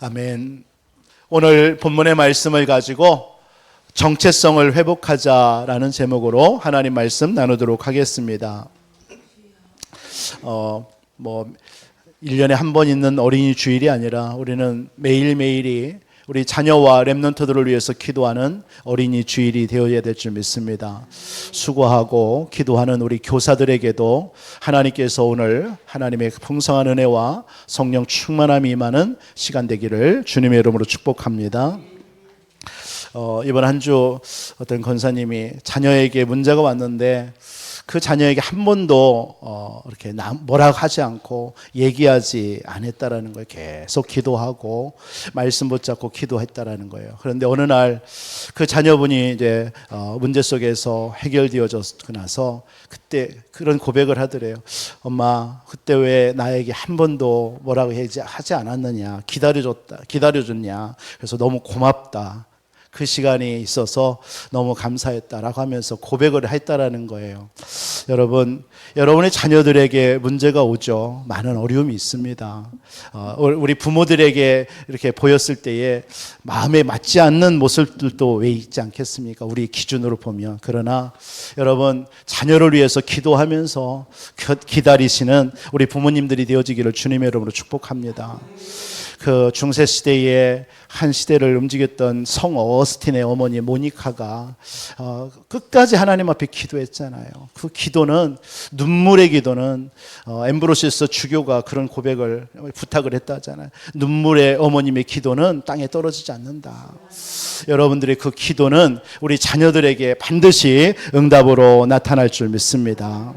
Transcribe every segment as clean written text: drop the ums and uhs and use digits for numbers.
아멘. 오늘 본문의 말씀을 가지고 정체성을 회복하자라는 제목으로 하나님 말씀 나누도록 하겠습니다. 1년에 한 번 있는 어린이 주일이 아니라 우리는 매일매일이 우리 자녀와 렘넌트들을 위해서 기도하는 어린이 주일이 되어야 될 줄 믿습니다. 수고하고 기도하는 우리 교사들에게도 하나님께서 오늘 하나님의 풍성한 은혜와 성령 충만함이 임하는 시간 되기를 주님의 이름으로 축복합니다. 이번 한 주 어떤 권사님이 자녀에게 문제가 왔는데 그 자녀에게 한 번도 이렇게 뭐라고 하지 않고 얘기하지 않았다라는 거예요. 계속 기도하고 말씀 붙잡고 기도했다라는 거예요. 그런데 어느 날 그 자녀분이 이제 문제 속에서 해결되어졌고 나서 그때 그런 고백을 하더래요. 엄마, 그때 왜 나에게 한 번도 뭐라고 하지 않았느냐, 기다려줬냐. 그래서 너무 고맙다. 그 시간이 있어서 너무 감사했다라고 하면서 고백을 했다라는 거예요. 여러분, 여러분의 자녀들에게 문제가 오죠. 많은 어려움이 있습니다. 우리 부모들에게 이렇게 보였을 때에 마음에 맞지 않는 모습들도 왜 있지 않겠습니까? 우리 기준으로 보면. 그러나 여러분, 자녀를 위해서 기도하면서 기다리시는 우리 부모님들이 되어지기를 주님의 이름으로 축복합니다. 그 중세 시대에 한 시대를 움직였던 성 어거스틴의 어머니 모니카가 끝까지 하나님 앞에 기도했잖아요. 그 기도는, 눈물의 기도는 엠브로시스 주교가 그런 고백을 부탁을 했다잖아요. 눈물의 어머님의 기도는 땅에 떨어지지 않는다. 여러분들의 그 기도는 우리 자녀들에게 반드시 응답으로 나타날 줄 믿습니다.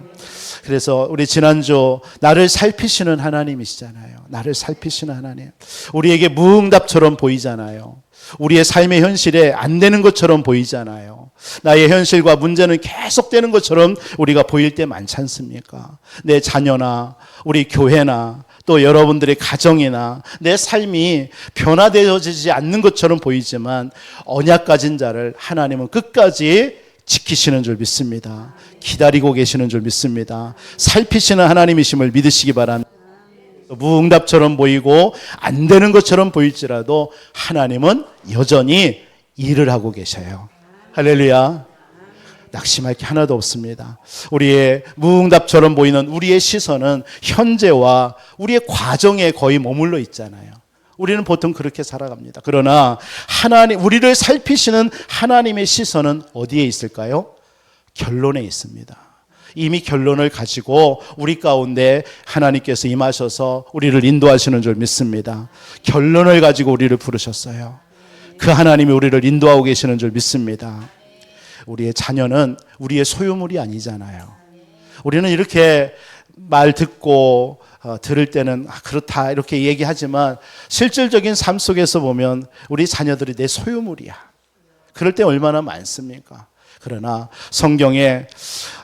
그래서 우리 지난주 나를 살피시는 하나님이시잖아요. 나를 살피시는 하나님. 우리에게 무응답처럼 보이잖아요. 우리의 삶의 현실에 안 되는 것처럼 보이잖아요. 나의 현실과 문제는 계속되는 것처럼 우리가 보일 때 많지 않습니까? 내 자녀나 우리 교회나 또 여러분들의 가정이나 내 삶이 변화되어지지 않는 것처럼 보이지만 언약 가진 자를 하나님은 끝까지 지키시는 줄 믿습니다. 기다리고 계시는 줄 믿습니다. 살피시는 하나님이심을 믿으시기 바랍니다. 무응답처럼 보이고 안 되는 것처럼 보일지라도 하나님은 여전히 일을 하고 계셔요. 할렐루야. 낙심할 게 하나도 없습니다. 우리의 무응답처럼 보이는 우리의 시선은 현재와 우리의 과정에 거의 머물러 있잖아요. 우리는 보통 그렇게 살아갑니다. 그러나 하나님, 우리를 살피시는 하나님의 시선은 어디에 있을까요? 결론에 있습니다. 이미 결론을 가지고 우리 가운데 하나님께서 임하셔서 우리를 인도하시는 줄 믿습니다. 결론을 가지고 우리를 부르셨어요. 그 하나님이 우리를 인도하고 계시는 줄 믿습니다. 우리의 자녀는 우리의 소유물이 아니잖아요. 우리는 이렇게 말 듣고 들을 때는 그렇다 이렇게 얘기하지만 실질적인 삶 속에서 보면 우리 자녀들이 내 소유물이야. 그럴 때 얼마나 많습니까? 그러나 성경에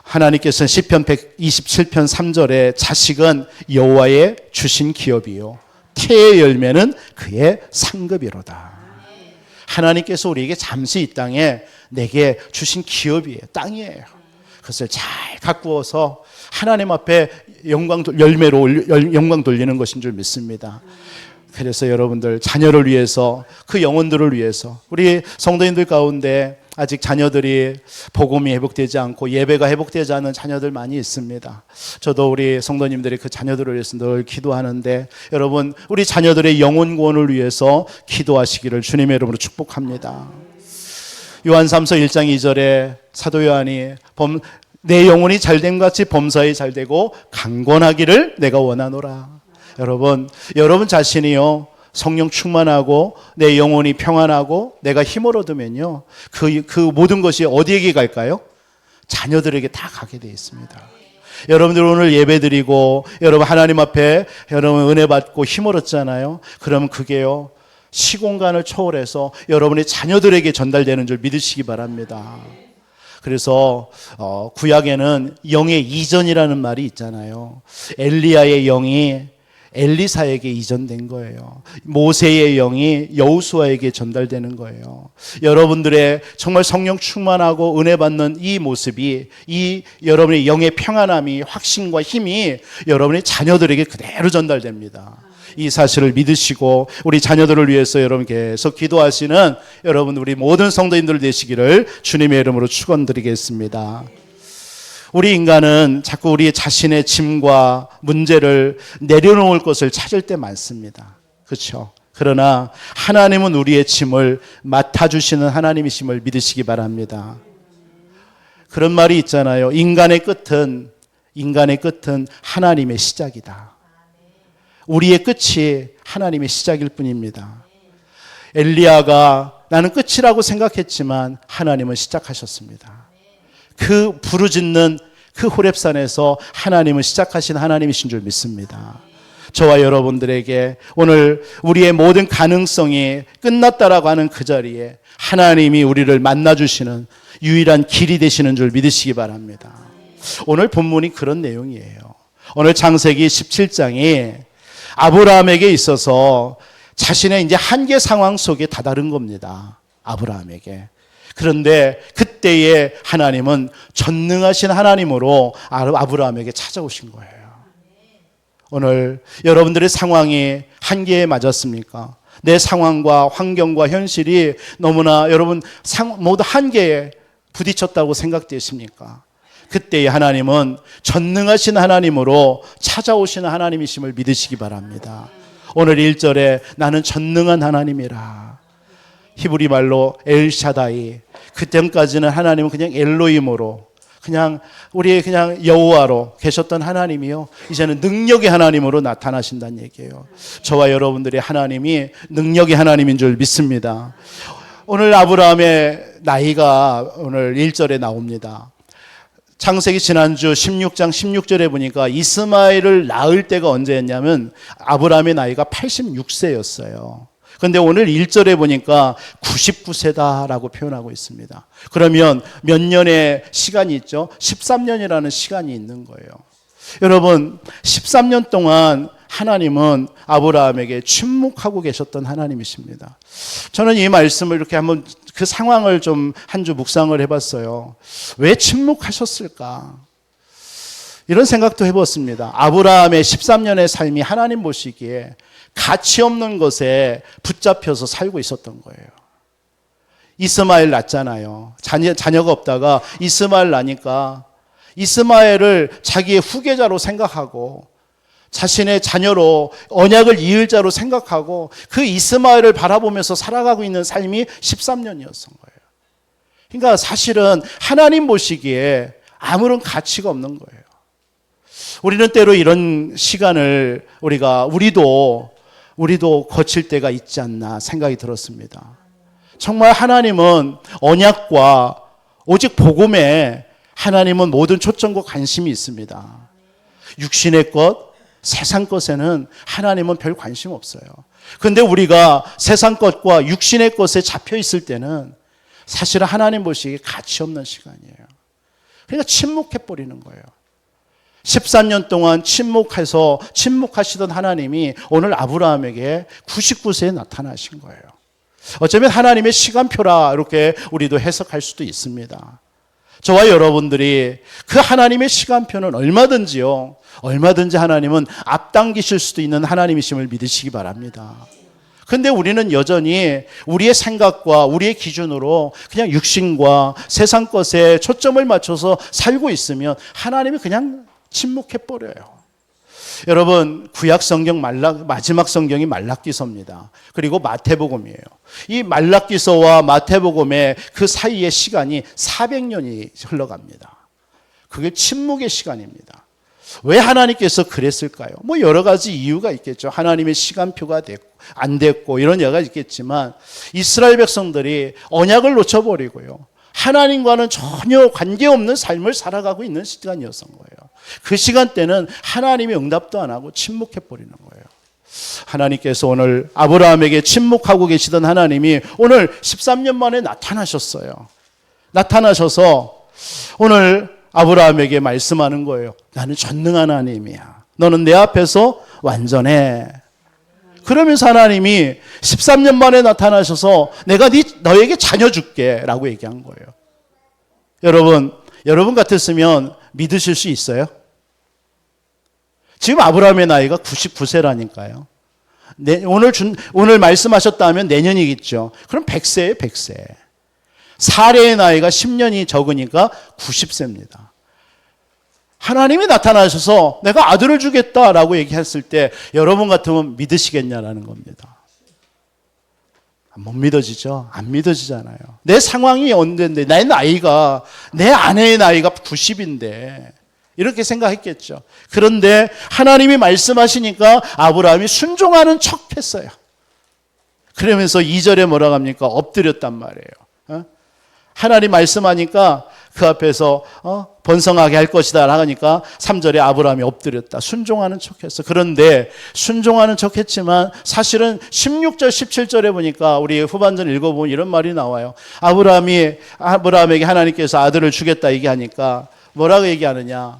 하나님께서는 시편 127편 3절에 자식은 여호와의 주신 기업이요 태의 열매는 그의 상급이로다. 하나님께서 우리에게 잠시 이 땅에 내게 주신 기업이에요. 땅이에요. 그것을 잘 가꾸어서 하나님 앞에 열매로 영광 돌리는 것인 줄 믿습니다. 그래서 여러분들 자녀를 위해서, 그 영혼들을 위해서, 우리 성도님들 가운데 아직 자녀들이 복음이 회복되지 않고 예배가 회복되지 않은 자녀들 많이 있습니다. 저도 우리 성도님들이 그 자녀들을 위해서 늘 기도하는데, 여러분 우리 자녀들의 영혼 구원을 위해서 기도하시기를 주님의 이름으로 축복합니다. 요한3서 1장 2절에 사도 요한이 내 영혼이 잘됨 같이 범사에 잘되고 강건하기를 내가 원하노라. 여러분 자신이요 성령 충만하고 내 영혼이 평안하고 내가 힘을 얻으면요 그 모든 것이 어디에게 갈까요? 자녀들에게 다 가게 되어 있습니다. 여러분들 오늘 예배드리고 여러분 하나님 앞에 여러분 은혜 받고 힘을 얻잖아요. 그러면 그게요 시공간을 초월해서 여러분의 자녀들에게 전달되는 줄 믿으시기 바랍니다. 그래서 구약에는 영의 이전이라는 말이 있잖아요. 엘리야의 영이 엘리사에게 이전된 거예요. 모세의 영이 여호수아에게 전달되는 거예요. 여러분들의 정말 성령 충만하고 은혜 받는 이 모습이, 이 여러분의 영의 평안함이, 확신과 힘이 여러분의 자녀들에게 그대로 전달됩니다. 이 사실을 믿으시고 우리 자녀들을 위해서 여러분 계속 기도하시는 여러분 우리 모든 성도님들 되시기를 주님의 이름으로 축원드리겠습니다. 우리 인간은 자꾸 우리 자신의 짐과 문제를 내려놓을 것을 찾을 때 많습니다. 그렇죠? 그러나 하나님은 우리의 짐을 맡아주시는 하나님이심을 믿으시기 바랍니다. 그런 말이 있잖아요. 인간의 끝은 하나님의 시작이다. 우리의 끝이 하나님의 시작일 뿐입니다. 엘리야가 나는 끝이라고 생각했지만 하나님은 시작하셨습니다. 그 부르짖는 그 호렙산에서 하나님은 시작하신 하나님이신 줄 믿습니다. 저와 여러분들에게 오늘 우리의 모든 가능성이 끝났다라고 하는 그 자리에 하나님이 우리를 만나주시는 유일한 길이 되시는 줄 믿으시기 바랍니다. 오늘 본문이 그런 내용이에요. 오늘 창세기 17장이 아브라함에게 있어서 자신의 이제 한계 상황 속에 다다른 겁니다. 아브라함에게. 그런데 그때에 하나님은 전능하신 하나님으로 아브라함에게 찾아오신 거예요. 오늘 여러분들의 상황이 한계에 맞았습니까? 내 상황과 환경과 현실이 너무나 여러분 모두 한계에 부딪혔다고 생각되십니까? 그때의 하나님은 전능하신 하나님으로 찾아오시는 하나님이심을 믿으시기 바랍니다. 오늘 1절에 나는 전능한 하나님이라. 히브리 말로 엘샤다이. 그때까지는 하나님은 그냥 엘로힘으로 그냥 우리의 그냥 여호와로 계셨던 하나님이요. 이제는 능력의 하나님으로 나타나신다는 얘기예요. 저와 여러분들의 하나님이 능력의 하나님인 줄 믿습니다. 오늘 아브라함의 나이가 오늘 1절에 나옵니다. 창세기 지난주 16장 16절에 보니까 이스마엘을 낳을 때가 언제였냐면 아브라함의 나이가 86세였어요. 그런데 오늘 1절에 보니까 99세다라고 표현하고 있습니다. 그러면 몇 년의 시간이 있죠? 13년이라는 시간이 있는 거예요. 여러분 13년 동안 하나님은 아브라함에게 침묵하고 계셨던 하나님이십니다. 저는 이 말씀을 이렇게 한번 그 상황을 좀 한 주 묵상을 해봤어요. 왜 침묵하셨을까? 이런 생각도 해봤습니다. 아브라함의 13년의 삶이 하나님 보시기에 가치 없는 것에 붙잡혀서 살고 있었던 거예요. 이스마엘 낳잖아요. 자녀가 없다가 이스마엘 낳으니까 이스마엘을 자기의 후계자로 생각하고 자신의 자녀로 언약을 이을 자로 생각하고 그 이스마엘을 바라보면서 살아가고 있는 삶이 13년이었던 거예요. 그러니까 사실은 하나님 보시기에 아무런 가치가 없는 거예요. 우리는 때로 이런 시간을 우리도 거칠 때가 있지 않나 생각이 들었습니다. 정말 하나님은 언약과 오직 복음에 하나님은 모든 초점과 관심이 있습니다. 육신의 것, 세상 것에는 하나님은 별 관심 없어요. 그런데 우리가 세상 것과 육신의 것에 잡혀 있을 때는 사실은 하나님 보시기에 가치 없는 시간이에요. 그러니까 침묵해버리는 거예요. 14년 동안 침묵하시던 하나님이 오늘 아브라함에게 99세에 나타나신 거예요. 어쩌면 하나님의 시간표라 이렇게 우리도 해석할 수도 있습니다. 저와 여러분들이 그 하나님의 시간표는 얼마든지 하나님은 앞당기실 수도 있는 하나님이심을 믿으시기 바랍니다. 그런데 우리는 여전히 우리의 생각과 우리의 기준으로 그냥 육신과 세상 것에 초점을 맞춰서 살고 있으면 하나님이 그냥 침묵해버려요. 여러분 구약 성경 마지막 성경이 말라기서입니다. 그리고 마태복음이에요. 이 말라기서와 마태복음의 그 사이의 시간이 400년이 흘러갑니다. 그게 침묵의 시간입니다. 왜 하나님께서 그랬을까요? 여러 가지 이유가 있겠죠. 하나님의 시간표가 안 됐고 이런 여러 가지 있겠지만 이스라엘 백성들이 언약을 놓쳐버리고요. 하나님과는 전혀 관계없는 삶을 살아가고 있는 시간이었던 거예요. 그 시간대는 하나님이 응답도 안 하고 침묵해버리는 거예요. 하나님께서 오늘 아브라함에게 침묵하고 계시던 하나님이 오늘 13년 만에 나타나셨어요. 나타나셔서 오늘 아브라함에게 말씀하는 거예요. 나는 전능한 하나님이야. 너는 내 앞에서 완전해. 그러면서 하나님이 13년 만에 나타나셔서 내가 너에게 자녀 줄게 라고 얘기한 거예요. 여러분 같았으면 믿으실 수 있어요? 지금 아브라함의 나이가 99세라니까요. 오늘 말씀하셨다 하면 내년이겠죠. 그럼 100세예요, 100세. 사례의 나이가 10년이 적으니까 90세입니다. 하나님이 나타나셔서 내가 아들을 주겠다라고 얘기했을 때 여러분 같으면 믿으시겠냐라는 겁니다. 못 믿어지죠? 안 믿어지잖아요. 내 상황이 언젠데, 내 아내의 나이가 90인데 이렇게 생각했겠죠. 그런데 하나님이 말씀하시니까 아브라함이 순종하는 척 했어요. 그러면서 2절에 뭐라고 합니까? 엎드렸단 말이에요. 하나님 말씀하니까 그 앞에서 번성하게 할 것이다 하니까 3절에 아브라함이 엎드렸다. 순종하는 척했어. 그런데 순종하는 척했지만 사실은 16절 17절에 보니까 우리 후반전 읽어보면 이런 말이 나와요. 아브라함에게 하나님께서 아들을 주겠다 얘기하니까 뭐라고 얘기하느냐?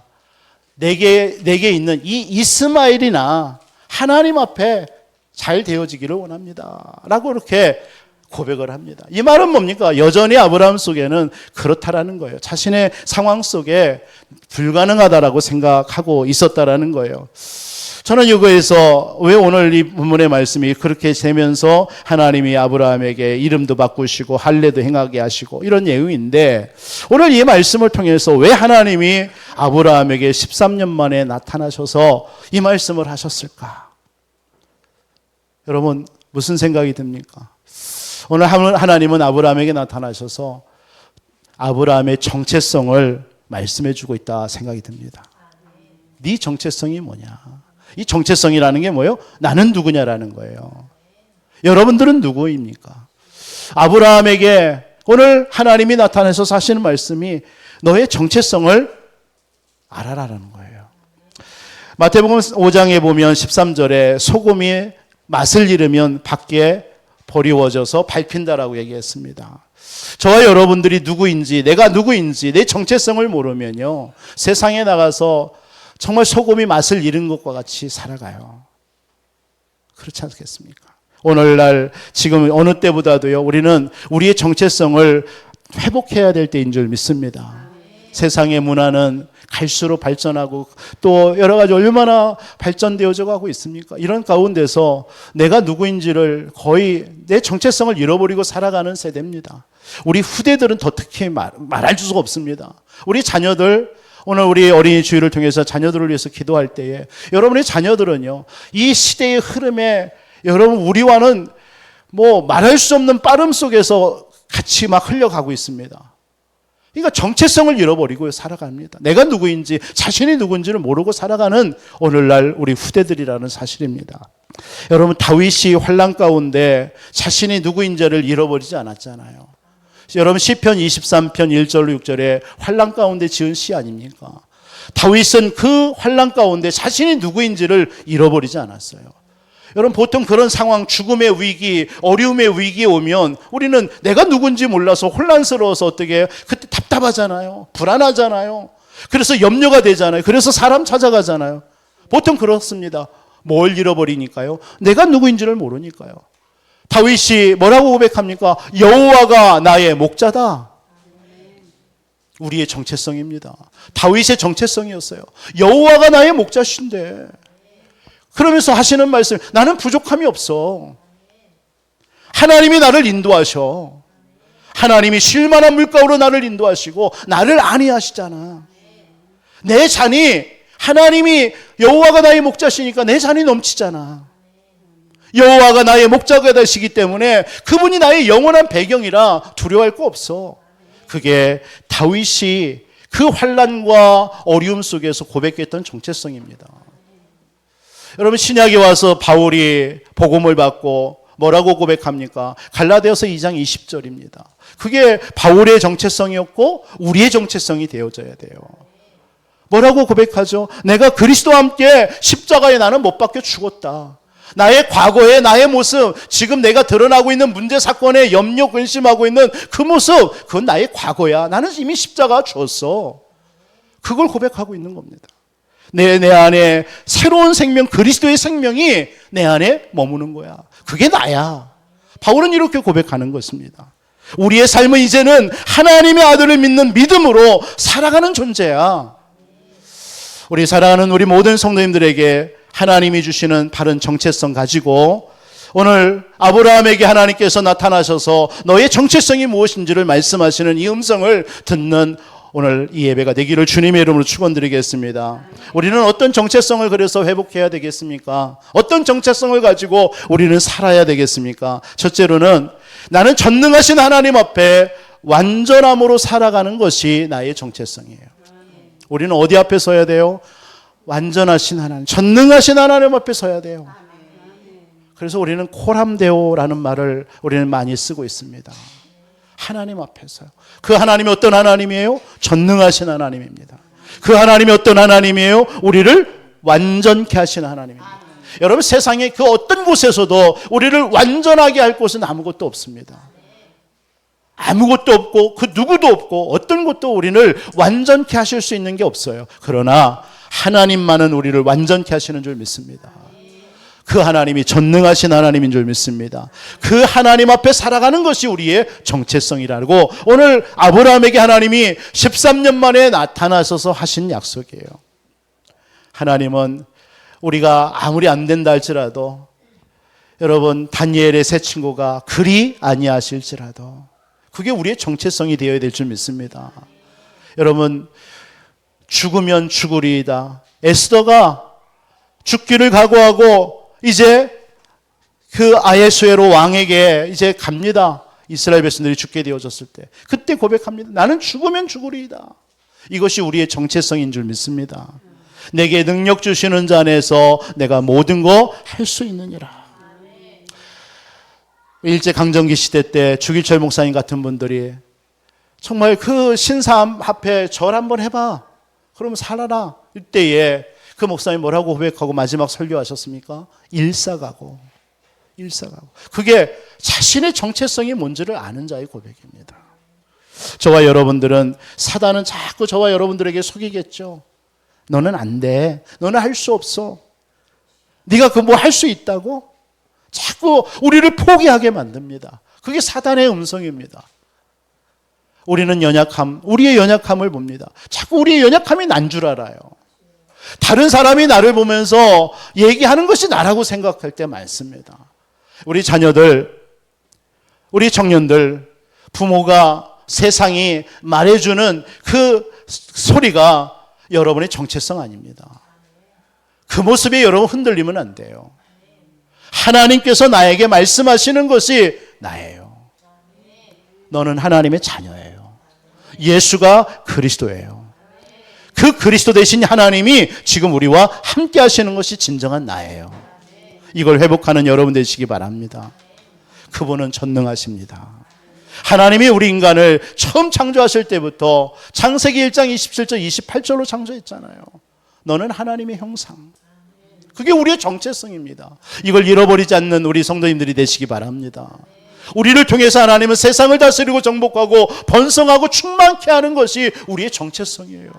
내게 있는 이 이스마엘이나 하나님 앞에 잘 되어지기를 원합니다 라고 이렇게 고백을 합니다. 이 말은 뭡니까? 여전히 아브라함 속에는 그렇다라는 거예요. 자신의 상황 속에 불가능하다라고 생각하고 있었다라는 거예요. 저는 이거에서 왜 오늘 이 본문의 말씀이 그렇게 되면서 하나님이 아브라함에게 이름도 바꾸시고 할례도 행하게 하시고 이런 내용인데, 오늘 이 말씀을 통해서 왜 하나님이 아브라함에게 13년 만에 나타나셔서 이 말씀을 하셨을까? 여러분 무슨 생각이 듭니까? 오늘 하나님은 아브라함에게 나타나셔서 아브라함의 정체성을 말씀해 주고 있다 생각이 듭니다. 네 정체성이 뭐냐? 이 정체성이라는 게 뭐예요? 나는 누구냐라는 거예요. 여러분들은 누구입니까? 아브라함에게 오늘 하나님이 나타나서 하시는 말씀이 너의 정체성을 알아라라는 거예요. 마태복음 5장에 보면 13절에 소금이 맛을 잃으면 밖에 버리워져서 밟힌다라고 얘기했습니다. 저와 여러분들이 누구인지, 내가 누구인지 내 정체성을 모르면요, 세상에 나가서 정말 소금이 맛을 잃은 것과 같이 살아가요. 그렇지 않겠습니까? 오늘날 지금 어느 때보다도요, 우리는 우리의 정체성을 회복해야 될 때인 줄 믿습니다. 세상의 문화는 갈수록 발전하고 또 여러 가지 얼마나 발전되어져 가고 있습니까? 이런 가운데서 내가 누구인지를 거의 내 정체성을 잃어버리고 살아가는 세대입니다. 우리 후대들은 더 특히 말할 수가 없습니다. 우리 자녀들, 오늘 우리 어린이 주일을 통해서 자녀들을 위해서 기도할 때에 여러분의 자녀들은요, 이 시대의 흐름에 여러분 우리와는 말할 수 없는 빠름 속에서 같이 막 흘러가고 있습니다. 그러니까 정체성을 잃어버리고 살아갑니다. 내가 누구인지, 자신이 누구인지를 모르고 살아가는 오늘날 우리 후대들이라는 사실입니다. 여러분 다윗이 환난 가운데 자신이 누구인지를 잃어버리지 않았잖아요. 여러분 시편 23편 1절로 6절에 환난 가운데 지은 시 아닙니까? 다윗은 그 환난 가운데 자신이 누구인지를 잃어버리지 않았어요. 여러분 보통 그런 상황, 죽음의 위기, 어려움의 위기에 오면 우리는 내가 누군지 몰라서 혼란스러워서 어떻게 그때 답답하잖아요. 불안하잖아요. 그래서 염려가 되잖아요. 그래서 사람 찾아가잖아요. 보통 그렇습니다. 뭘 잃어버리니까요? 내가 누구인지를 모르니까요. 다윗이 뭐라고 고백합니까? 여호와가 나의 목자다. 우리의 정체성입니다. 다윗의 정체성이었어요. 여호와가 나의 목자신데, 그러면서 하시는 말씀, 나는 부족함이 없어. 하나님이 나를 인도하셔. 하나님이 쉴만한 물가로 나를 인도하시고 나를 안위하시잖아. 내 잔이, 하나님이 여호와가 나의 목자시니까 내 잔이 넘치잖아. 여호와가 나의 목자가 되시기 때문에 그분이 나의 영원한 배경이라 두려워할 거 없어. 그게 다윗이 그 환난과 어려움 속에서 고백했던 정체성입니다. 여러분 신약에 와서 바울이 복음을 받고 뭐라고 고백합니까? 갈라디아서 2장 20절입니다. 그게 바울의 정체성이었고 우리의 정체성이 되어져야 돼요. 뭐라고 고백하죠? 내가 그리스도와 함께 십자가에 나는 못 박혀 죽었다. 나의 과거의 나의 모습, 지금 내가 드러나고 있는 문제 사건에 염려 근심하고 있는 그 모습, 그건 나의 과거야. 나는 이미 십자가 죽었어. 그걸 고백하고 있는 겁니다. 내 안에 새로운 생명, 그리스도의 생명이 내 안에 머무는 거야. 그게 나야. 바울은 이렇게 고백하는 것입니다. 우리의 삶은 이제는 하나님의 아들을 믿는 믿음으로 살아가는 존재야. 우리 사랑하는 우리 모든 성도님들에게 하나님이 주시는 바른 정체성 가지고 오늘 아브라함에게 하나님께서 나타나셔서 너의 정체성이 무엇인지를 말씀하시는 이 음성을 듣는 오늘 이 예배가 되기를 주님의 이름으로 축원드리겠습니다. 우리는 어떤 정체성을 그래서 회복해야 되겠습니까? 어떤 정체성을 가지고 우리는 살아야 되겠습니까? 첫째로는 나는 전능하신 하나님 앞에 완전함으로 살아가는 것이 나의 정체성이에요. 우리는 어디 앞에 서야 돼요? 완전하신 하나님, 전능하신 하나님 앞에 서야 돼요. 그래서 우리는 코람데오라는 말을 우리는 많이 쓰고 있습니다. 하나님 앞에서요. 그 하나님이 어떤 하나님이에요? 전능하신 하나님입니다. 그 하나님이 어떤 하나님이에요? 우리를 완전케 하시는 하나님입니다. 여러분, 세상의 그 어떤 곳에서도 우리를 완전하게 할 곳은 아무것도 없습니다. 아무것도 없고 그 누구도 없고 어떤 것도 우리를 완전케 하실 수 있는 게 없어요. 그러나 하나님만은 우리를 완전케 하시는 줄 믿습니다. 그 하나님이 전능하신 하나님인 줄 믿습니다. 그 하나님 앞에 살아가는 것이 우리의 정체성이라고 오늘 아브라함에게 하나님이 13년 만에 나타나셔서 하신 약속이에요. 하나님은 우리가 아무리 안 된다 할지라도, 여러분 다니엘의 세 친구가 그리 아니하실지라도 그게 우리의 정체성이 되어야 될 줄 믿습니다. 여러분, 죽으면 죽으리이다. 에스더가 죽기를 각오하고 이제 그 아하수에로 왕에게 이제 갑니다. 이스라엘 백성들이 죽게 되어졌을 때 그때 고백합니다. 나는 죽으면 죽으리이다. 이것이 우리의 정체성인 줄 믿습니다. 내게 능력 주시는 자 안에서 내가 모든 거 할 수 있느니라. 일제강점기 시대 때 주기철 목사님 같은 분들이 정말 그 신사 앞에 절 한번 해봐, 그러면 살아라. 이때에 그 목사님 뭐라고 고백하고 마지막 설교하셨습니까? 일사가고. 그게 자신의 정체성이 뭔지를 아는 자의 고백입니다. 저와 여러분들은, 사단은 자꾸 저와 여러분들에게 속이겠죠. 너는 안 돼. 너는 할 수 없어. 네가 그 뭐 할 수 있다고? 자꾸 우리를 포기하게 만듭니다. 그게 사단의 음성입니다. 우리는 우리의 연약함을 봅니다. 자꾸 우리의 연약함이 난 줄 알아요. 다른 사람이 나를 보면서 얘기하는 것이 나라고 생각할 때 많습니다. 우리 자녀들, 우리 청년들, 부모가, 세상이 말해주는 그 소리가 여러분의 정체성 아닙니다. 그 모습에 여러분 흔들리면 안 돼요. 하나님께서 나에게 말씀하시는 것이 나예요. 너는 하나님의 자녀예요. 예수가 그리스도예요. 그 그리스도 되신 하나님이 지금 우리와 함께 하시는 것이 진정한 나예요. 이걸 회복하는 여러분 되시기 바랍니다. 그분은 전능하십니다. 하나님이 우리 인간을 처음 창조하실 때부터 창세기 1장 27절 28절로 창조했잖아요. 너는 하나님의 형상. 그게 우리의 정체성입니다. 이걸 잃어버리지 않는 우리 성도님들이 되시기 바랍니다. 우리를 통해서 하나님은 세상을 다스리고 정복하고 번성하고 충만케 하는 것이 우리의 정체성이에요.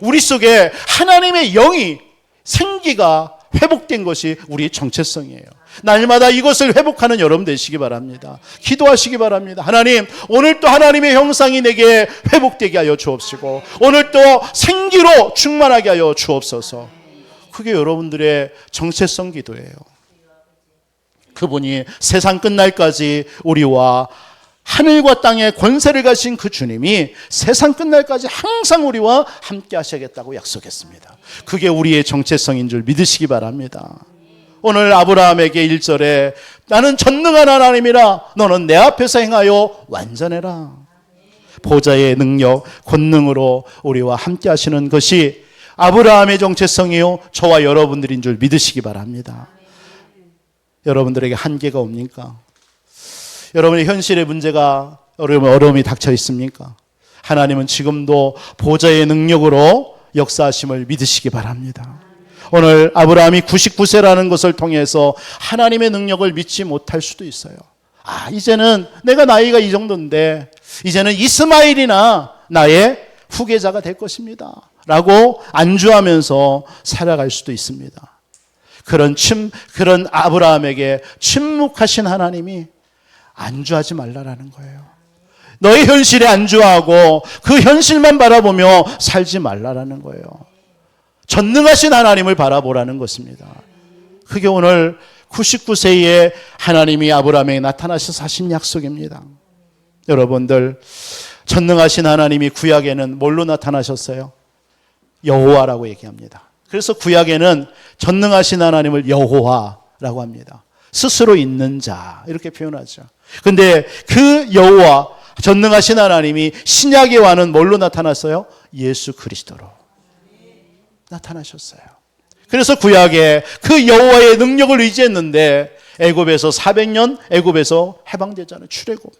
우리 속에 하나님의 영이, 생기가 회복된 것이 우리의 정체성이에요. 날마다 이것을 회복하는 여러분 되시기 바랍니다. 기도하시기 바랍니다. 하나님, 오늘 또 하나님의 형상이 내게 회복되게 하여 주옵시고 오늘 또 생기로 충만하게 하여 주옵소서. 그게 여러분들의 정체성 기도예요. 그분이 세상 끝날까지 우리와 하늘과 땅의 권세를 가진 그 주님이 세상 끝날까지 항상 우리와 함께 하시겠다고 약속했습니다. 그게 우리의 정체성인 줄 믿으시기 바랍니다. 오늘 아브라함에게 1절에 나는 전능한 하나님이라 너는 내 앞에서 행하여 완전해라. 보좌의 능력, 권능으로 우리와 함께 하시는 것이 아브라함의 정체성이요 저와 여러분들인 줄 믿으시기 바랍니다. 여러분들에게 한계가 옵니까? 여러분의 현실의 문제가 어려움이 닥쳐 있습니까? 하나님은 지금도 보좌의 능력으로 역사하심을 믿으시기 바랍니다. 오늘 아브라함이 99세라는 것을 통해서 하나님의 능력을 믿지 못할 수도 있어요. 이제는 내가 나이가 이 정도인데 이제는 이스마엘이나 나의 후계자가 될 것입니다 라고 안주하면서 살아갈 수도 있습니다. 그런 아브라함에게 침묵하신 하나님이 안주하지 말라라는 거예요. 너의 현실에 안주하고 그 현실만 바라보며 살지 말라라는 거예요. 전능하신 하나님을 바라보라는 것입니다. 그게 오늘 99세에 하나님이 아브라함에게 나타나셔서 하신 약속입니다. 여러분들, 전능하신 하나님이 구약에는 뭘로 나타나셨어요? 여호와라고 얘기합니다. 그래서 구약에는 전능하신 하나님을 여호와라고 합니다. 스스로 있는 자 이렇게 표현하죠. 근데 그 여호와, 전능하신 하나님이 신약에 와는 뭘로 나타났어요? 예수 그리스도로 나타나셨어요. 그래서 구약에 그 여호와의 능력을 의지했는데 애굽에서 400년 애굽에서 해방되잖아요. 출애굽.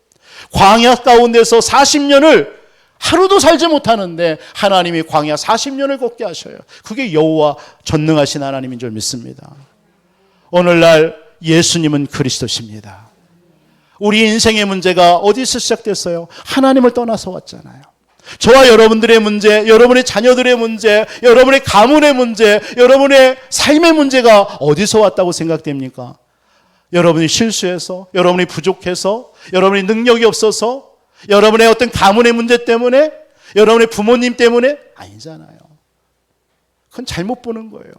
광야 가운데서 40년을 하루도 살지 못하는데 하나님이 광야 40년을 걷게 하셔요. 그게 여호와 전능하신 하나님인 줄 믿습니다. 오늘날 예수님은 그리스도십니다. 우리 인생의 문제가 어디서 시작됐어요? 하나님을 떠나서 왔잖아요. 저와 여러분들의 문제, 여러분의 자녀들의 문제, 여러분의 가문의 문제, 여러분의 삶의 문제가 어디서 왔다고 생각됩니까? 여러분이 실수해서, 여러분이 부족해서, 여러분이 능력이 없어서, 여러분의 어떤 가문의 문제 때문에, 여러분의 부모님 때문에? 아니잖아요. 그건 잘못 보는 거예요.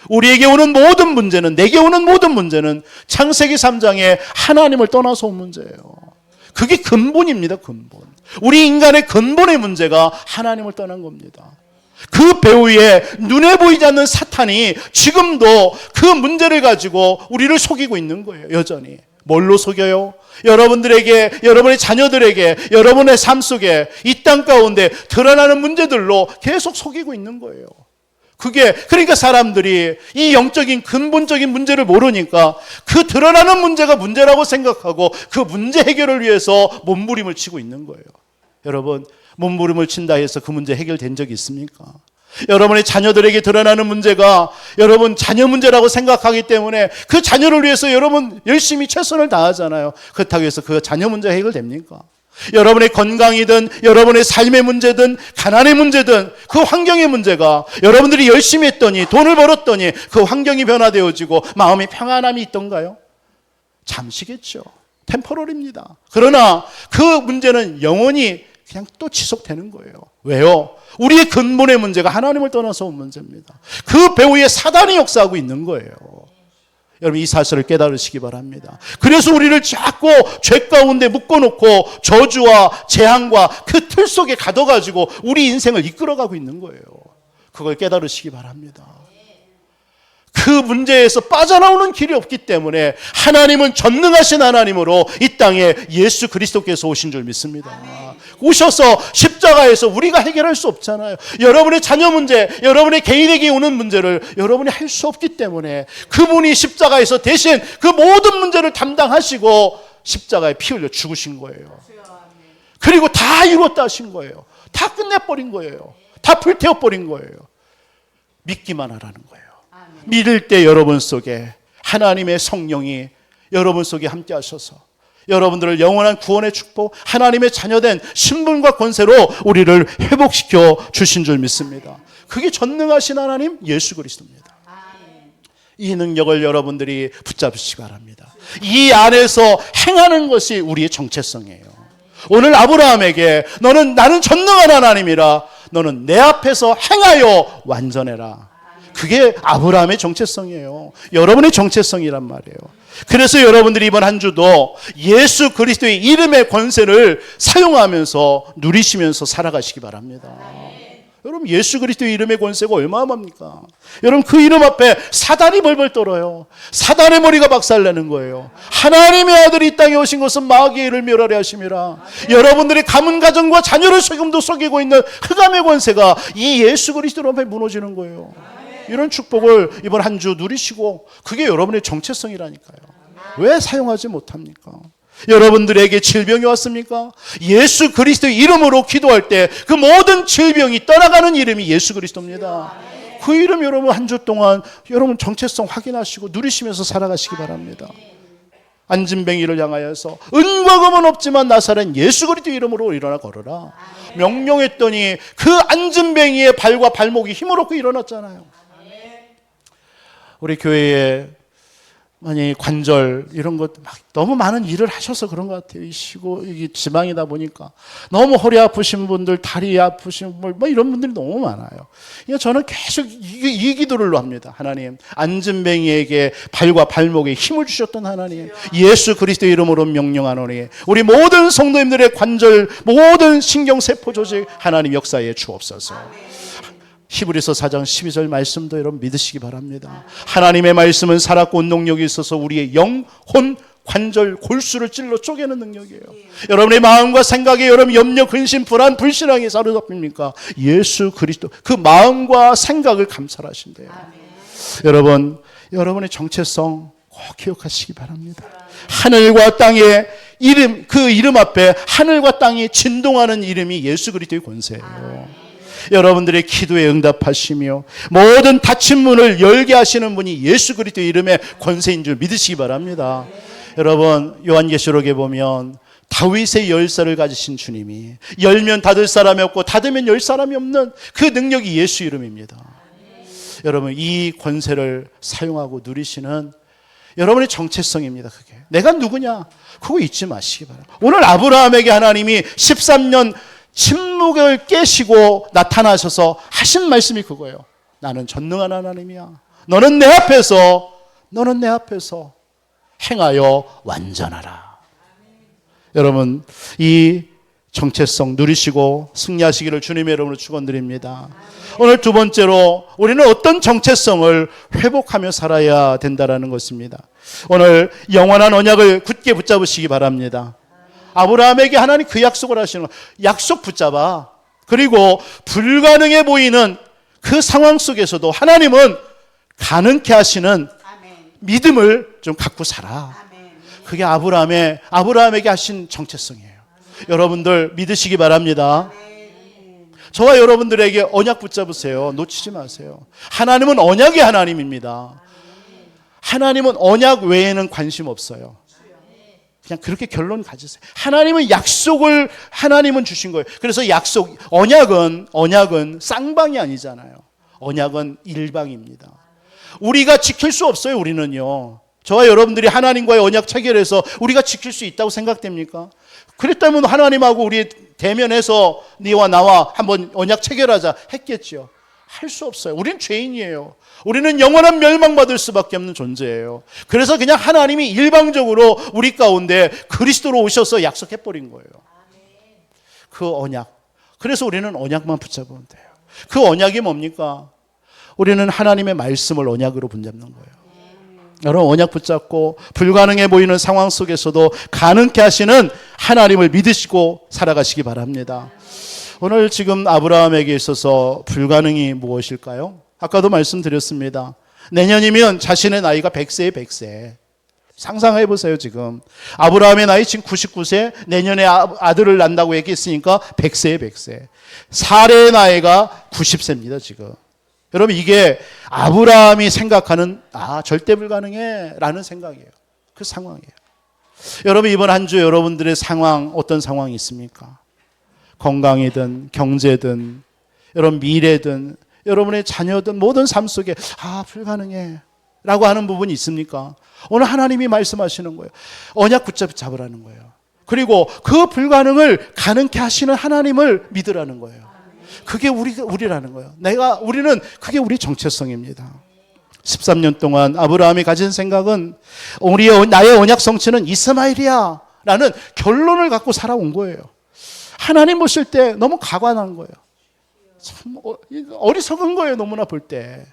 우리에게 오는 모든 문제는, 내게 오는 모든 문제는 창세기 3장에 하나님을 떠나서 온 문제예요. 그게 근본입니다, 근본. 우리 인간의 근본의 문제가 하나님을 떠난 겁니다. 그 배후에 눈에 보이지 않는 사탄이 지금도 그 문제를 가지고 우리를 속이고 있는 거예요, 여전히. 뭘로 속여요? 여러분들에게, 여러분의 자녀들에게, 여러분의 삶 속에 이 땅 가운데 드러나는 문제들로 계속 속이고 있는 거예요. 그러니까 사람들이 이 영적인 근본적인 문제를 모르니까 그 드러나는 문제가 문제라고 생각하고 그 문제 해결을 위해서 몸부림을 치고 있는 거예요. 여러분, 몸부림을 친다 해서 그 문제 해결된 적이 있습니까? 여러분의 자녀들에게 드러나는 문제가 여러분 자녀 문제라고 생각하기 때문에 그 자녀를 위해서 여러분 열심히 최선을 다하잖아요. 그렇다고 해서 그 자녀 문제 해결됩니까? 여러분의 건강이든 여러분의 삶의 문제든 가난의 문제든 그 환경의 문제가 여러분들이 열심히 했더니 돈을 벌었더니 그 환경이 변화되어지고 마음의 평안함이 있던가요? 잠시겠죠. 템포럴입니다. 그러나 그 문제는 영원히 그냥 또 지속되는 거예요. 왜요? 우리의 근본의 문제가 하나님을 떠나서 온 문제입니다. 그 배후에 사단이 역사하고 있는 거예요. 여러분, 이 사실을 깨달으시기 바랍니다. 그래서 우리를 자꾸 죄 가운데 묶어놓고 저주와 재앙과 그 틀 속에 가둬가지고 우리 인생을 이끌어가고 있는 거예요. 그걸 깨달으시기 바랍니다. 그 문제에서 빠져나오는 길이 없기 때문에 하나님은 전능하신 하나님으로 이 땅에 예수 그리스도께서 오신 줄 믿습니다. 오셔서 십자가에서 우리가 해결할 수 없잖아요. 여러분의 자녀 문제, 여러분의 개인에게 오는 문제를 여러분이 할 수 없기 때문에 그분이 십자가에서 대신 그 모든 문제를 담당하시고 십자가에 피 흘려 죽으신 거예요. 그리고 다 이루었다 하신 거예요. 다 끝내버린 거예요. 다 불태워버린 거예요. 믿기만 하라는 거예요. 믿을 때 여러분 속에 하나님의 성령이 여러분 속에 함께 하셔서 여러분들을 영원한 구원의 축복, 하나님의 자녀된 신분과 권세로 우리를 회복시켜 주신 줄 믿습니다. 그게 전능하신 하나님 예수 그리스도입니다. 이 능력을 여러분들이 붙잡으시기 바랍니다. 이 안에서 행하는 것이 우리의 정체성이에요. 오늘 아브라함에게 나는 전능한 하나님이라 너는 내 앞에서 행하여 완전해라. 그게 아브라함의 정체성이에요. 여러분의 정체성이란 말이에요. 그래서 여러분들이 이번 한 주도 예수 그리스도의 이름의 권세를 사용하면서 누리시면서 살아가시기 바랍니다. 여러분, 예수 그리스도의 이름의 권세가 얼마만합니까? 여러분, 그 이름 앞에 사단이 벌벌 떨어요. 사단의 머리가 박살내는 거예요. 하나님의 아들이 이 땅에 오신 것은 마귀의 일을 멸하려 하심이라. 여러분들의 가문 가정과 자녀를 지금도 속이고 있는 흑암의 권세가 이 예수 그리스도 앞에 무너지는 거예요. 이런 축복을 이번 한 주 누리시고 그게 여러분의 정체성이라니까요. 왜 사용하지 못합니까? 여러분들에게 질병이 왔습니까? 예수 그리스도의 이름으로 기도할 때 그 모든 질병이 떠나가는 이름이 예수 그리스도입니다. 그 이름 여러분 한 주 동안 여러분 정체성 확인하시고 누리시면서 살아가시기 바랍니다. 안진뱅이를 향하여서 은과 금은 없지만 나사렛 예수 그리스도 이름으로 일어나 걸어라. 명령했더니 그 안진뱅이의 발과 발목이 힘을 얻고 일어났잖아요. 우리 교회에 많이 관절 이런 것 막 너무 많은 일을 하셔서 그런 것 같아요. 이게 지방이다 보니까 너무 허리 아프신 분들, 다리 아프신 분들, 뭐 이런 분들이 너무 많아요. 그러니까 저는 계속 이 기도를 합니다. 하나님, 안진뱅이에게 발과 발목에 힘을 주셨던 하나님, 예수 그리스도 이름으로 명령하노니 우리 모든 성도님들의 관절, 모든 신경세포 조직 하나님 역사에 주옵소서. 히브리서 4장 12절 말씀도 여러분 믿으시기 바랍니다. 하나님의 말씀은 살았고 운동력이 있어서 우리의 영, 혼, 관절, 골수를 찔러 쪼개는 능력이에요. 여러분의 마음과 생각에 여러분 염려, 근심, 불안, 불신앙이 사로잡힙니까? 예수 그리스도 그 마음과 생각을 감찰하신대요. 여러분의 정체성 꼭 기억하시기 바랍니다. 하늘과 땅의 이름, 그 이름 앞에 하늘과 땅이 진동하는 이름이 예수 그리스도의 권세예요. 여러분들의 기도에 응답하시며 모든 닫힌 문을 열게 하시는 분이 예수 그리스도의 이름의 권세인 줄 믿으시기 바랍니다. 여러분, 요한계시록에 보면 다윗의 열쇠를 가지신 주님이 열면 닫을 사람이 없고 닫으면 열 사람이 없는 그 능력이 예수 이름입니다. 여러분, 이 권세를 사용하고 누리시는 여러분의 정체성입니다. 그게 내가 누구냐 그거 잊지 마시기 바랍니다. 오늘 아브라함에게 하나님이 13년 침묵을 깨시고 나타나셔서 하신 말씀이 그거예요. 나는 전능한 하나님이야. 너는 내 앞에서 행하여 완전하라. 여러분, 이 정체성 누리시고 승리하시기를 주님의 이름으로 축원드립니다. 오늘 두 번째로 우리는 어떤 정체성을 회복하며 살아야 된다는 것입니다. 오늘 영원한 언약을 굳게 붙잡으시기 바랍니다. 아브라함에게 하나님 그 약속을 하시는 거예요. 약속 붙잡아. 그리고 불가능해 보이는 그 상황 속에서도 하나님은 가능케 하시는 믿음을 좀 갖고 살아. 그게 아브라함에게 하신 정체성이에요. 여러분들 믿으시기 바랍니다. 저와 여러분들에게 언약 붙잡으세요. 놓치지 마세요. 하나님은 언약의 하나님입니다. 하나님은 언약 외에는 관심 없어요. 그냥 그렇게 결론 가지세요. 하나님은 주신 거예요. 그래서 언약은 쌍방이 아니잖아요. 언약은 일방입니다. 우리가 지킬 수 없어요. 우리는요. 저와 여러분들이 하나님과의 언약 체결해서 우리가 지킬 수 있다고 생각됩니까? 그랬다면 하나님하고 우리 대면해서 네와 나와 한번 언약 체결하자 했겠죠. 할 수 없어요. 우리는 죄인이에요. 우리는 영원한 멸망받을 수밖에 없는 존재예요. 그래서 그냥 하나님이 일방적으로 우리 가운데 그리스도로 오셔서 약속해버린 거예요. 그 언약. 그래서 우리는 언약만 붙잡으면 돼요. 그 언약이 뭡니까? 우리는 하나님의 말씀을 언약으로 붙잡는 거예요. 여러분, 언약 붙잡고 불가능해 보이는 상황 속에서도 가능케 하시는 하나님을 믿으시고 살아가시기 바랍니다. 오늘 지금 아브라함에게 있어서 불가능이 무엇일까요? 아까도 말씀드렸습니다. 내년이면 자신의 나이가 100세에 100세. 상상해 보세요. 지금 아브라함의 나이 지금 99세, 내년에 아들을 낳는다고 얘기했으니까 100세에 100세. 사례의 나이가 90세입니다. 지금. 여러분, 이게 아브라함이 생각하는 절대 불가능해 라는 생각이에요. 그 상황이에요. 여러분, 이번 한 주 여러분들의 상황, 어떤 상황이 있습니까? 건강이든 경제든 여러분 미래든 여러분의 자녀든 모든 삶 속에 불가능해 라고 하는 부분이 있습니까? 오늘 하나님이 말씀하시는 거예요. 언약 붙잡으라는 거예요. 그리고 그 불가능을 가능케 하시는 하나님을 믿으라는 거예요. 그게 우리라는 거예요. 우리는 그게 우리 정체성입니다. 13년 동안 아브라함이 가진 생각은 나의 언약 성취는 이스마엘이야 라는 결론을 갖고 살아온 거예요. 하나님 보실 때 너무 가관한 거예요. 참 어리석은 거예요. 너무나 볼 때.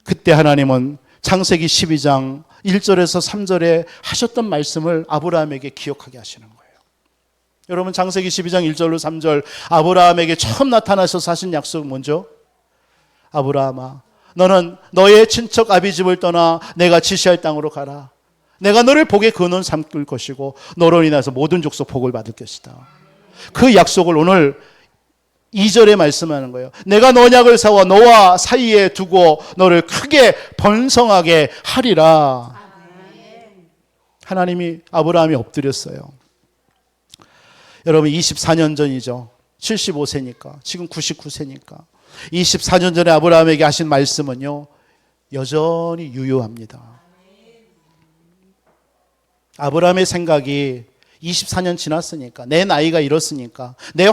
그때 하나님은 창세기 12장 1절에서 3절에 하셨던 말씀을 아브라함에게 기억하게 하시는 거예요. 여러분, 창세기 12장 1절로 3절 아브라함에게 처음 나타나셔서 하신 약속은 뭐죠? 아브라함아, 너는 너의 친척 아비집을 떠나 내가 지시할 땅으로 가라. 내가 너를 복의 근원 삼을 것이고 너로 인해서 모든 족속 복을 받을 것이다. 그 약속을 오늘 2절에 말씀하는 거예요. 내가 언약을 세워 너와 사이에 두고 너를 크게 번성하게 하리라. 하나님이 아브라함이 엎드렸어요. 여러분, 24년 전이죠. 75세니까 지금 99세니까 24년 전에 아브라함에게 하신 말씀은요, 여전히 유효합니다. 아브라함의 생각이 24년 지났으니까, 내 나이가 이렇으니까, 내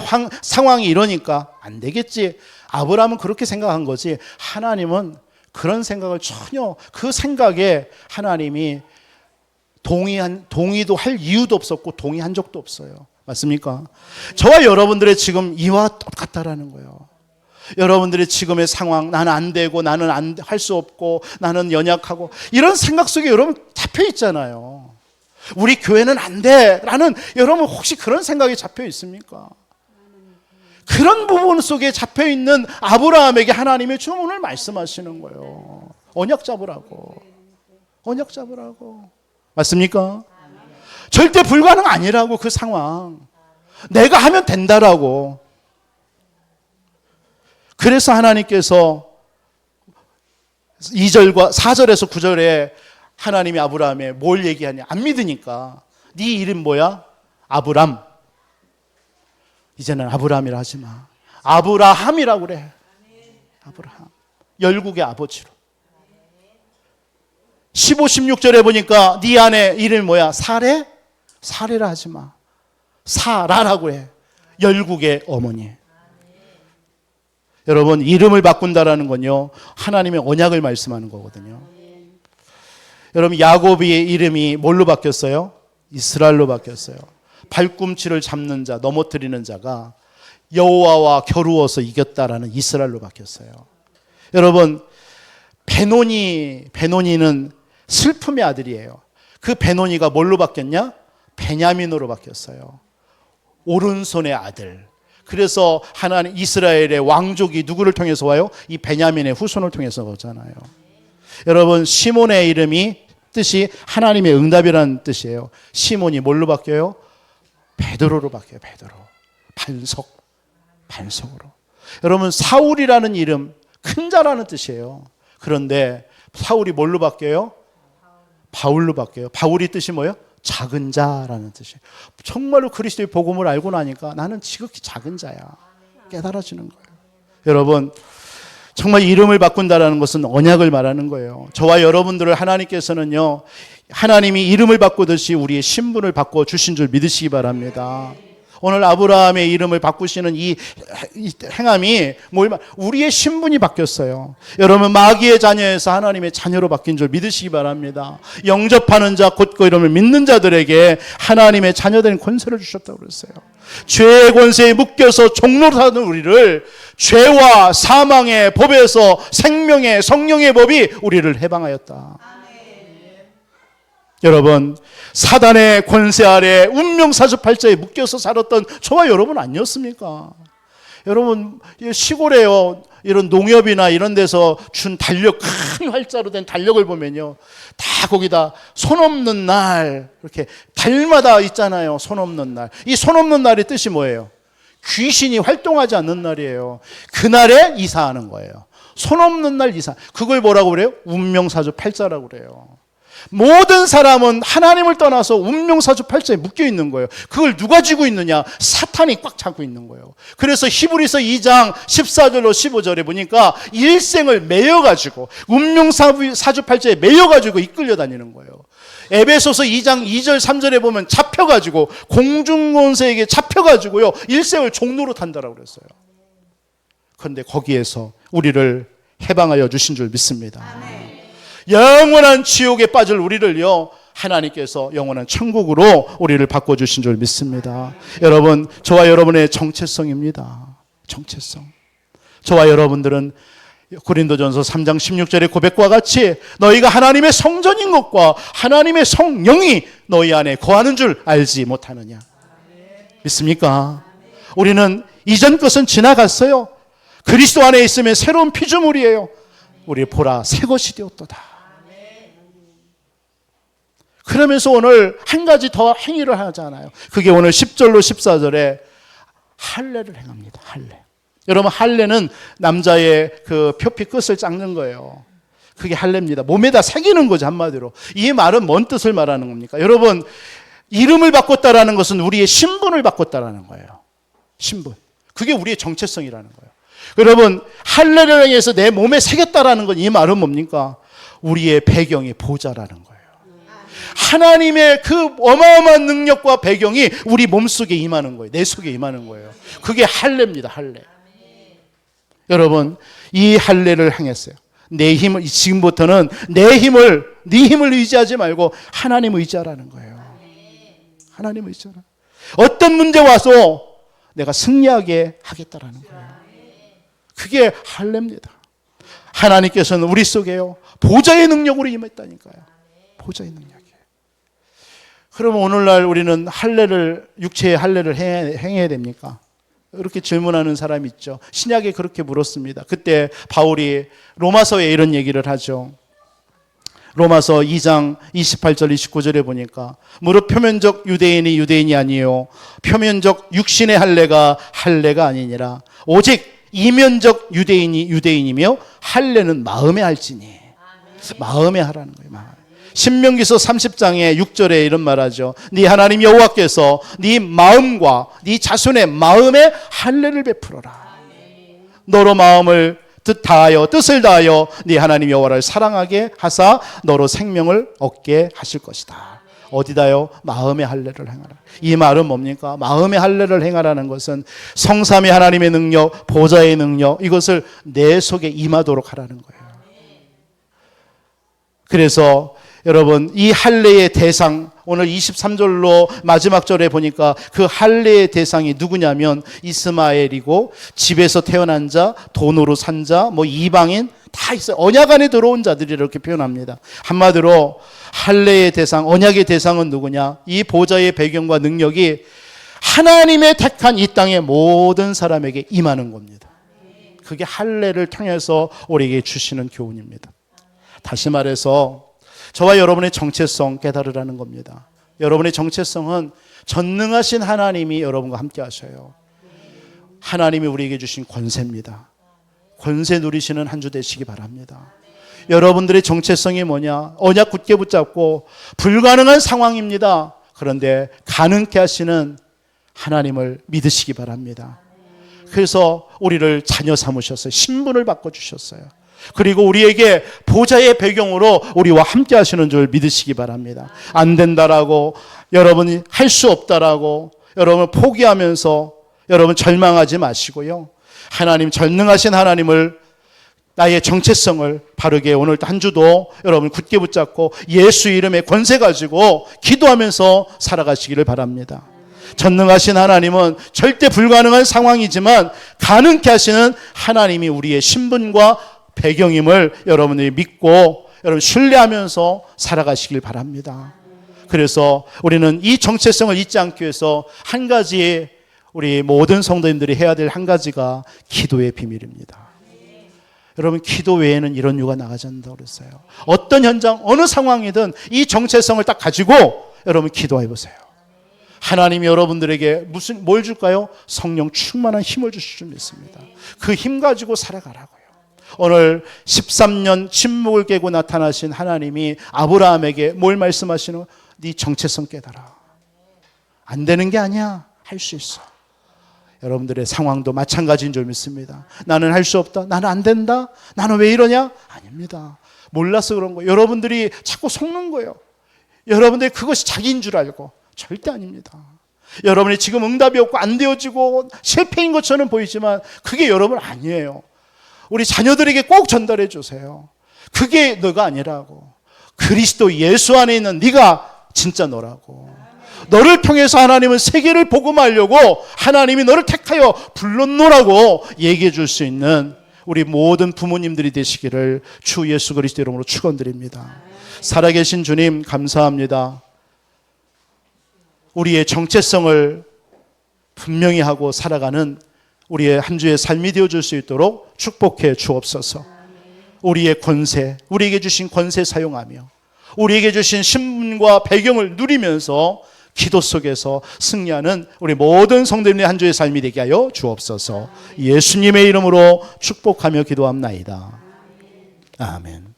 상황이 이러니까 안 되겠지. 아브라함은 그렇게 생각한 거지, 하나님은 그런 생각을 전혀, 그 생각에 하나님이 동의도 할 이유도 없었고 동의한 적도 없어요. 맞습니까? 저와 여러분들의 지금 이와 똑같다라는 거예요. 여러분들의 지금의 상황, 나는 안 되고, 나는 할 수 없고, 나는 연약하고, 이런 생각 속에 여러분 잡혀 있잖아요. 우리 교회는 안 돼 라는, 여러분 혹시 그런 생각이 잡혀 있습니까? 그런 부분 속에 잡혀 있는 아브라함에게 하나님이 지금 오늘 말씀하시는 거예요. 언약 잡으라고. 언약 잡으라고. 맞습니까? 절대 불가능 아니라고, 그 상황. 내가 하면 된다라고. 그래서 하나님께서 2절과 4절에서 9절에 하나님이 아브라함에 뭘 얘기하냐, 안 믿으니까. 네 이름 뭐야? 아브람. 이제는 아브라함이라 하지 마. 아브라함이라고 그래. 아브라함. 열국의 아버지로. 15, 16절에 보니까 네 아내 이름이 뭐야? 사레? 사레라 하지 마. 사라라고 해. 열국의 어머니. 여러분, 이름을 바꾼다라는 건요, 하나님의 언약을 말씀하는 거거든요. 여러분, 야곱의 이름이 뭘로 바뀌었어요? 이스라엘로 바뀌었어요. 발꿈치를 잡는 자, 넘어뜨리는 자가 여호와와 겨루어서 이겼다라는 이스라엘로 바뀌었어요. 여러분, 베노니는 슬픔의 아들이에요. 그 베노니가 뭘로 바뀌었냐? 베냐민으로 바뀌었어요. 오른손의 아들. 그래서 하나님 이스라엘의 왕족이 누구를 통해서 와요? 이 베냐민의 후손을 통해서 오잖아요. 여러분, 시몬의 이름이 뜻이 하나님의 응답이라는 뜻이에요. 시몬이 뭘로 바뀌어요? 베드로로 바뀌어요. 베드로. 반석으로. 여러분, 사울이라는 이름, 큰 자라는 뜻이에요. 그런데 사울이 뭘로 바뀌어요? 바울로 바뀌어요. 바울이 뜻이 뭐예요? 작은 자라는 뜻이에요. 정말로 그리스도의 복음을 알고 나니까 나는 지극히 작은 자야. 깨달아지는 거예요. 여러분, 정말 이름을 바꾼다라는 것은 언약을 말하는 거예요. 저와 여러분들을 하나님께서는요, 하나님이 이름을 바꾸듯이 우리의 신분을 바꿔주신 줄 믿으시기 바랍니다. 오늘 아브라함의 이름을 바꾸시는 이 행함이 우리의 신분이 바뀌었어요. 여러분, 마귀의 자녀에서 하나님의 자녀로 바뀐 줄 믿으시기 바랍니다. 영접하는 자, 곧 그 이름을 믿는 자들에게 하나님의 자녀된 권세를 주셨다고 그랬어요. 죄의 권세에 묶여서 종로로 사는 우리를 죄와 사망의 법에서 생명의 성령의 법이 우리를 해방하였다. 여러분, 사단의 권세 아래 운명사주팔자에 묶여서 살았던 저와 여러분 아니었습니까? 여러분, 시골에요, 이런 농협이나 이런 데서 준 달력, 큰 활자로 된 달력을 보면요, 다 거기다 손 없는 날, 이렇게 달마다 있잖아요. 손 없는 날. 이 손 없는 날의 뜻이 뭐예요? 귀신이 활동하지 않는 날이에요. 그날에 이사하는 거예요. 손 없는 날 이사. 그걸 뭐라고 그래요? 운명사주팔자라고 그래요. 모든 사람은 하나님을 떠나서 운명사주팔자에 묶여 있는 거예요. 그걸 누가 쥐고 있느냐? 사탄이 꽉 잡고 있는 거예요. 그래서 히브리서 2장 14절로 15절에 보니까 일생을 매여가지고 운명사주팔자에 매여가지고 이끌려 다니는 거예요. 에베소서 2장 2절 3절에 보면 잡혀가지고 공중권세에게 잡혀가지고요, 일생을 종로로 탄다라고 그랬어요. 그런데 거기에서 우리를 해방하여 주신 줄 믿습니다. 아멘. 영원한 지옥에 빠질 우리를요, 하나님께서 영원한 천국으로 우리를 바꿔주신 줄 믿습니다. 여러분, 저와 여러분의 정체성입니다. 정체성. 저와 여러분들은 고린도전서 3장 16절의 고백과 같이 너희가 하나님의 성전인 것과 하나님의 성령이 너희 안에 거하는 줄 알지 못하느냐. 믿습니까? 우리는 이전 것은 지나갔어요. 그리스도 안에 있으면 새로운 피조물이에요. 우리 보라 새 것이 되었도다. 그러면서 오늘 한 가지 더 행위를 하잖아요. 그게 오늘 10절로 14절에 할례를 행합니다. 할례. 여러분, 할례는 남자의 그 표피 끝을 깎는 거예요. 그게 할례입니다. 몸에다 새기는 거죠, 한마디로. 이 말은 뭔 뜻을 말하는 겁니까? 여러분, 이름을 바꿨다라는 것은 우리의 신분을 바꿨다라는 거예요. 신분. 그게 우리의 정체성이라는 거예요. 여러분, 할례를 행해서 내 몸에 새겼다라는 건 이 말은 뭡니까? 우리의 배경이 보좌라는 거예요. 하나님의 그 어마어마한 능력과 배경이 우리 몸속에 임하는 거예요. 내 속에 임하는 거예요. 그게 할례입니다. 할례. 여러분, 이 할례를 행했어요. 내 힘을, 지금부터는 내 힘을, 네 힘을 의지하지 말고 하나님 의지하라는 거예요. 하나님 의지하라. 어떤 문제 와서 내가 승리하게 하겠다라는 거예요. 그게 할례입니다. 하나님께서는 우리 속에요, 보좌의 능력으로 임했다니까요. 보좌의 능력이에요. 그러면 오늘날 우리는 할례를, 육체의 할례를 행해야 됩니까? 이렇게 질문하는 사람이 있죠. 신약에 그렇게 물었습니다. 그때 바울이 로마서에 이런 얘기를 하죠. 로마서 2장 28절 29절에 보니까 무릇 표면적 유대인이 유대인이 아니요 표면적 육신의 할례가 할례가 아니니라 오직 이면적 유대인이 유대인이며 할례는 마음에 할지니. 마음에 하라는 거예요. 마음. 신명기서 30장의 6절에 이런 말하죠. 네 하나님 여호와께서 네 마음과 네 자손의 마음에 할례를 베풀어라. 너로 마음을 뜻을 다하여 네 하나님 여호와를 사랑하게 하사 너로 생명을 얻게 하실 것이다. 어디다요? 마음의 할례를 행하라. 이 말은 뭡니까? 마음의 할례를 행하라는 것은 성삼위 하나님의 능력, 보좌의 능력, 이것을 내 속에 임하도록 하라는 거예요. 그래서 여러분, 이 할례의 대상, 오늘 23절로 마지막 절에 보니까 그 할례의 대상이 누구냐면 이스마엘이고 집에서 태어난 자, 돈으로 산 자, 뭐 이방인 다 있어요. 언약 안에 들어온 자들이 이렇게 표현합니다. 한마디로 할례의 대상, 언약의 대상은 누구냐? 이 보좌의 배경과 능력이 하나님의 택한 이 땅의 모든 사람에게 임하는 겁니다. 그게 할례를 통해서 우리에게 주시는 교훈입니다. 다시 말해서 저와 여러분의 정체성 깨달으라는 겁니다. 여러분의 정체성은 전능하신 하나님이 여러분과 함께 하셔요. 하나님이 우리에게 주신 권세입니다. 권세 누리시는 한 주 되시기 바랍니다. 여러분들의 정체성이 뭐냐? 언약 굳게 붙잡고 불가능한 상황입니다. 그런데 가능케 하시는 하나님을 믿으시기 바랍니다. 그래서 우리를 자녀 삼으셨어요. 신분을 바꿔주셨어요. 그리고 우리에게 보좌의 배경으로 우리와 함께 하시는 줄 믿으시기 바랍니다. 안 된다라고, 여러분이 할 수 없다라고 여러분 포기하면서 여러분 절망하지 마시고요. 하나님, 전능하신 하나님을, 나의 정체성을 바르게 오늘 한 주도 여러분 굳게 붙잡고 예수 이름의 권세 가지고 기도하면서 살아가시기를 바랍니다. 전능하신 하나님은 절대 불가능한 상황이지만 가능케 하시는 하나님이 우리의 신분과 배경임을 여러분들이 믿고 여러분 신뢰하면서 살아가시길 바랍니다. 그래서 우리는 이 정체성을 잊지 않기 위해서 한 가지, 우리 모든 성도님들이 해야 될 한 가지가 기도의 비밀입니다. 여러분, 기도 외에는 이런 유가 나가지 않는다고 그랬어요. 어떤 현장, 어느 상황이든 이 정체성을 딱 가지고 여러분 기도해 보세요. 하나님이 여러분들에게 뭘 줄까요? 성령 충만한 힘을 주실 줄 믿습니다. 그 힘 가지고 살아가라고요. 오늘 13년 침묵을 깨고 나타나신 하나님이 아브라함에게 뭘 말씀하시는? 네 정체성 깨달아. 안 되는 게 아니야. 할 수 있어. 여러분들의 상황도 마찬가지인 줄 믿습니다. 나는 할 수 없다. 나는 안 된다. 나는 왜 이러냐? 아닙니다. 몰라서 그런 거예요. 여러분들이 자꾸 속는 거예요. 여러분들이 그것이 자기인 줄 알고. 절대 아닙니다. 여러분이 지금 응답이 없고 안 되어지고 실패인 것처럼 보이지만 그게 여러분 아니에요. 우리 자녀들에게 꼭 전달해 주세요. 그게 너가 아니라고. 그리스도 예수 안에 있는 네가 진짜 너라고. 너를 통해서 하나님은 세계를 복음하려고 하나님이 너를 택하여 불렀노라고 얘기해 줄 수 있는 우리 모든 부모님들이 되시기를 주 예수 그리스도 이름으로 축원드립니다. 살아계신 주님 감사합니다. 우리의 정체성을 분명히 하고 살아가는 우리의 한 주의 삶이 되어줄 수 있도록 축복해 주옵소서. 우리의 권세, 우리에게 주신 권세 사용하며 우리에게 주신 신분과 배경을 누리면서 기도 속에서 승리하는 우리 모든 성도님의 한 주의 삶이 되게 하여 주옵소서. 예수님의 이름으로 축복하며 기도합나이다. 아멘.